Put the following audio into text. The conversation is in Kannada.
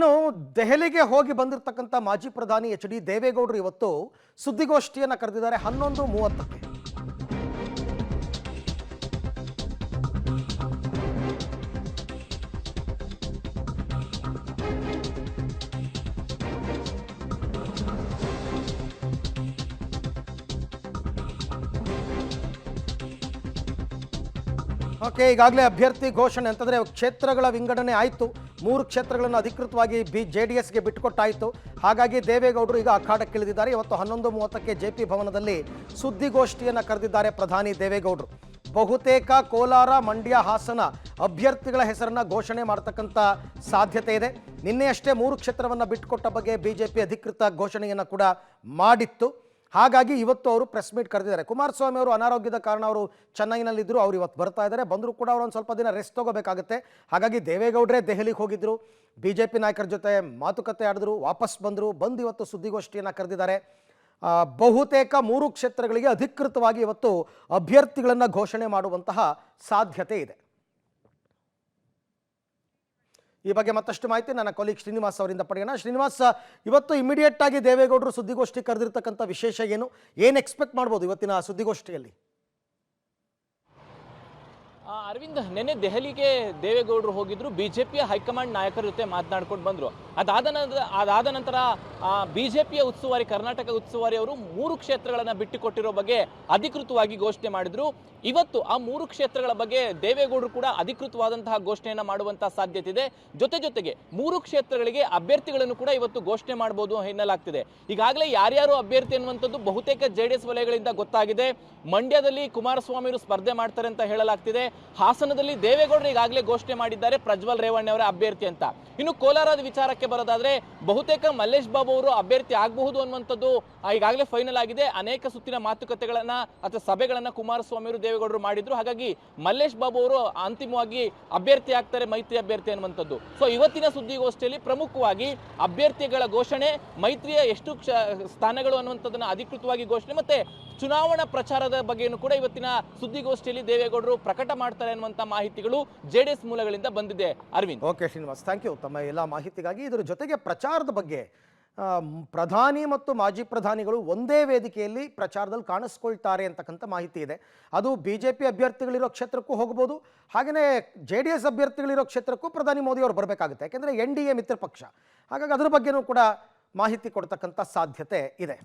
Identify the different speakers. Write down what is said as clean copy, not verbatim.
Speaker 1: ಇನ್ನು ದೆಹಲಿಗೆ ಹೋಗಿ ಬಂದಿರತಕ್ಕಂಥ ಮಾಜಿ ಪ್ರಧಾನಿ ಎಚ್ ಡಿ ದೇವೇಗೌಡರು ಇವತ್ತು ಸುದ್ದಿಗೋಷ್ಠಿಯನ್ನು ಕರೆದಿದ್ದಾರೆ 11:30ಕ್ಕೆ. ಓಕೆ, ಈಗಾಗಲೇ ಅಭ್ಯರ್ಥಿ ಘೋಷಣೆ ಅಂತಂದರೆ ಕ್ಷೇತ್ರಗಳ ವಿಂಗಡಣೆ ಆಯಿತು. 3 ಕ್ಷೇತ್ರಗಳನ್ನು ಅಧಿಕೃತವಾಗಿ JDSಗೆ ಬಿಟ್ಟುಕೊಟ್ಟಾಯಿತು. ಹಾಗಾಗಿ ದೇವೇಗೌಡರು ಈಗ ಅಖಾಡಕ್ಕಿಳಿದಿದ್ದಾರೆ. ಇವತ್ತು 11:30ಕ್ಕೆ JP ಭವನದಲ್ಲಿ ಸುದ್ದಿಗೋಷ್ಠಿಯನ್ನು ಕರೆದಿದ್ದಾರೆ ಪ್ರಧಾನಿ ದೇವೇಗೌಡರು. ಬಹುತೇಕ ಕೋಲಾರ, ಮಂಡ್ಯ, ಹಾಸನ ಅಭ್ಯರ್ಥಿಗಳ ಹೆಸರನ್ನು ಘೋಷಣೆ ಮಾಡತಕ್ಕಂಥ ಸಾಧ್ಯತೆ ಇದೆ. ನಿನ್ನೆಯಷ್ಟೇ 3 ಕ್ಷೇತ್ರವನ್ನು ಬಿಟ್ಟುಕೊಟ್ಟ ಬಗ್ಗೆ BJP ಅಧಿಕೃತ ಘೋಷಣೆಯನ್ನು ಕೂಡ ಮಾಡಿತ್ತು. ಹಾಗಾಗಿ ಇವತ್ತು ಅವರು ಪ್ರೆಸ್ ಮೀಟ್ ಕರೆದಿದ್ದಾರೆ. ಕುಮಾರಸ್ವಾಮಿ ಅವರು ಅನಾರೋಗ್ಯದ ಕಾರಣ ಅವರು ಚೆನ್ನೈನಲ್ಲಿದ್ದರು. ಅವರು ಇವತ್ತು ಬರ್ತಾ ಇದ್ದಾರೆ. ಬಂದರೂ ಕೂಡ ಅವರು ಒಂದು ಸ್ವಲ್ಪ ದಿನ ರೆಸ್ಟ್ ತಗೋಬೇಕಾಗುತ್ತೆ. ಹಾಗಾಗಿ ದೇವೇಗೌಡರೇ ದೆಹಲಿಗೆ ಹೋಗಿದ್ದರು. BJP ನಾಯಕರ ಜೊತೆ ಮಾತುಕತೆ ಆಡಿದ್ರು, ವಾಪಸ್ ಬಂದು ಇವತ್ತು ಸುದ್ದಿಗೋಷ್ಠಿಯನ್ನು ಕರೆದಿದ್ದಾರೆ. ಬಹುತೇಕ 3 ಕ್ಷೇತ್ರಗಳಿಗೆ ಅಧಿಕೃತವಾಗಿ ಇವತ್ತು ಅಭ್ಯರ್ಥಿಗಳನ್ನು ಘೋಷಣೆ ಮಾಡುವಂತಹ ಸಾಧ್ಯತೆ ಇದೆ. ಈ ಬಗ್ಗೆ ಮತ್ತಷ್ಟು ಮಾಹಿತಿ ನನ್ನ ಕೊಲೀಗ್ ಶ್ರೀನಿವಾಸ್ ಅವರಿಂದ ಪಡೆಯೋಣ. ಶ್ರೀನಿವಾಸ್, ಇವತ್ತು ಇಮಿಡಿಯೇಟ್ ಆಗಿ ದೇವೇಗೌಡರು ಸುದ್ದಿಗೋಷ್ಠಿ ಕರೆದಿರ್ತಕ್ಕಂಥ ವಿಶೇಷ ಏನು ಎಕ್ಸ್ಪೆಕ್ಟ್ ಮಾಡ್ಬೋದು ಇವತ್ತಿನ ಸುದ್ದಿಗೋಷ್ಠಿಯಲ್ಲಿ?
Speaker 2: ಅರವಿಂದ್, ನಿನ್ನೆ ದೆಹಲಿಗೆ ದೇವೇಗೌಡರು ಹೋಗಿದ್ರು. ಬಿಜೆಪಿಯ ಹೈಕಮಾಂಡ್ ನಾಯಕರ ಜೊತೆ ಮಾತನಾಡ್ಕೊಂಡು ಬಂದರು. ಅದಾದ ನಂತರ ಬಿಜೆಪಿಯ ಉಸ್ತುವಾರಿ, ಕರ್ನಾಟಕ ಉಸ್ತುವಾರಿ ಅವರು 3 ಕ್ಷೇತ್ರಗಳನ್ನು ಬಿಟ್ಟುಕೊಟ್ಟಿರೋ ಬಗ್ಗೆ ಅಧಿಕೃತವಾಗಿ ಘೋಷಣೆ ಮಾಡಿದ್ರು. ಇವತ್ತು ಆ 3 ಕ್ಷೇತ್ರಗಳ ಬಗ್ಗೆ ದೇವೇಗೌಡರು ಕೂಡ ಅಧಿಕೃತವಾದಂತಹ ಘೋಷಣೆಯನ್ನು ಮಾಡುವಂತಹ ಸಾಧ್ಯತೆ ಇದೆ. ಜೊತೆಗೆ 3 ಕ್ಷೇತ್ರಗಳಿಗೆ ಅಭ್ಯರ್ಥಿಗಳನ್ನು ಕೂಡ ಇವತ್ತು ಘೋಷಣೆ ಮಾಡಬಹುದು ಎನ್ನಲಾಗ್ತಿದೆ. ಈಗಾಗಲೇ ಯಾರ್ಯಾರು ಅಭ್ಯರ್ಥಿ ಅನ್ನುವಂಥದ್ದು ಬಹುತೇಕ JDS ವಲಯಗಳಿಂದ ಗೊತ್ತಾಗಿದೆ. ಮಂಡ್ಯದಲ್ಲಿ ಕುಮಾರಸ್ವಾಮಿ ಅವರು ಸ್ಪರ್ಧೆ ಮಾಡ್ತಾರೆ ಅಂತ ಹೇಳಲಾಗ್ತಿದೆ. ಹಾಸನದಲ್ಲಿ ದೇವೇಗೌಡರು ಈಗಾಗಲೇ ಘೋಷಣೆ ಮಾಡಿದ್ದಾರೆ ಪ್ರಜ್ವಲ್ ರೇವಣ್ಣ ಅವರ ಅಭ್ಯರ್ಥಿ ಅಂತ. ಇನ್ನು ಕೋಲಾರದ ವಿಚಾರಕ್ಕೆ ಬರೋದಾದ್ರೆ ಬಹುತೇಕ ಮಲ್ಲೇಶ್ ಬಾಬು ಅವರು ಅಭ್ಯರ್ಥಿ ಆಗಬಹುದು ಅನ್ನುವಂಥದ್ದು ಈಗಾಗಲೇ ಫೈನಲ್ ಆಗಿದೆ. ಅನೇಕ ಸುತ್ತಿನ ಮಾತುಕತೆಗಳನ್ನ ಅಥವಾ ಸಭೆಗಳನ್ನ ಕುಮಾರಸ್ವಾಮಿ ಅವರು ದೇವೇಗೌಡರು ಮಾಡಿದ್ರು. ಹಾಗಾಗಿ ಮಲ್ಲೇಶ್ ಬಾಬು ಅವರು ಅಂತಿಮವಾಗಿ ಅಭ್ಯರ್ಥಿ ಆಗ್ತಾರೆ, ಮೈತ್ರಿ ಅಭ್ಯರ್ಥಿ ಅನ್ನುವಂಥದ್ದು. ಸೊ ಇವತ್ತಿನ ಸುದ್ದಿಗೋಷ್ಠಿಯಲ್ಲಿ ಪ್ರಮುಖವಾಗಿ ಅಭ್ಯರ್ಥಿಗಳ ಘೋಷಣೆ, ಮೈತ್ರಿಯ ಎಷ್ಟು ಸ್ಥಾನಗಳು ಅನ್ನುವಂಥದ್ದನ್ನ ಅಧಿಕೃತವಾಗಿ ಘೋಷಣೆ, ಮತ್ತೆ ಚುನಾವಣಾ ಪ್ರಚಾರದ ಬಗ್ಗೆಯೂ ಕೂಡ ಇವತ್ತಿನ ಸುದ್ದಿಗೋಷ್ಠಿಯಲ್ಲಿ ದೇವೇಗೌಡರು ಪ್ರಕಟ ಮಾಡ್ತಾರೆ ಅನ್ನುವಂಥ ಮಾಹಿತಿಗಳು JDS ಮೂಲಗಳಿಂದ ಬಂದಿದೆ. Arvind.
Speaker 1: Okay Srinivas, thank you ತಮ್ಮ ಎಲ್ಲ ಮಾಹಿತಿಗಾಗಿ. ಇದರ ಜೊತೆಗೆ ಪ್ರಚಾರದ ಬಗ್ಗೆ ಪ್ರಧಾನಿ ಮತ್ತು ಮಾಜಿ ಪ್ರಧಾನಿಗಳು ಒಂದೇ ವೇದಿಕೆಯಲ್ಲಿ ಪ್ರಚಾರದಲ್ಲಿ ಕಾಣಿಸ್ಕೊಳ್ತಾರೆ ಅಂತಕ್ಕಂಥ ಮಾಹಿತಿ ಇದೆ. ಅದು BJP ಅಭ್ಯರ್ಥಿಗಳಿರೋ ಕ್ಷೇತ್ರಕ್ಕೂ ಹೋಗ್ಬೋದು, ಹಾಗೆಯೇ JDS ಅಭ್ಯರ್ಥಿಗಳಿರೋ ಕ್ಷೇತ್ರಕ್ಕೂ ಪ್ರಧಾನಿ ಮೋದಿ ಅವರು ಬರಬೇಕಾಗುತ್ತೆ. ಯಾಕೆಂದರೆ NDA ಮಿತ್ರ ಪಕ್ಷ. ಹಾಗಾಗಿ ಅದರ ಬಗ್ಗೆನೂ ಕೂಡ ಮಾಹಿತಿ ಕೊಡ್ತಕ್ಕಂಥ ಸಾಧ್ಯತೆ ಇದೆ.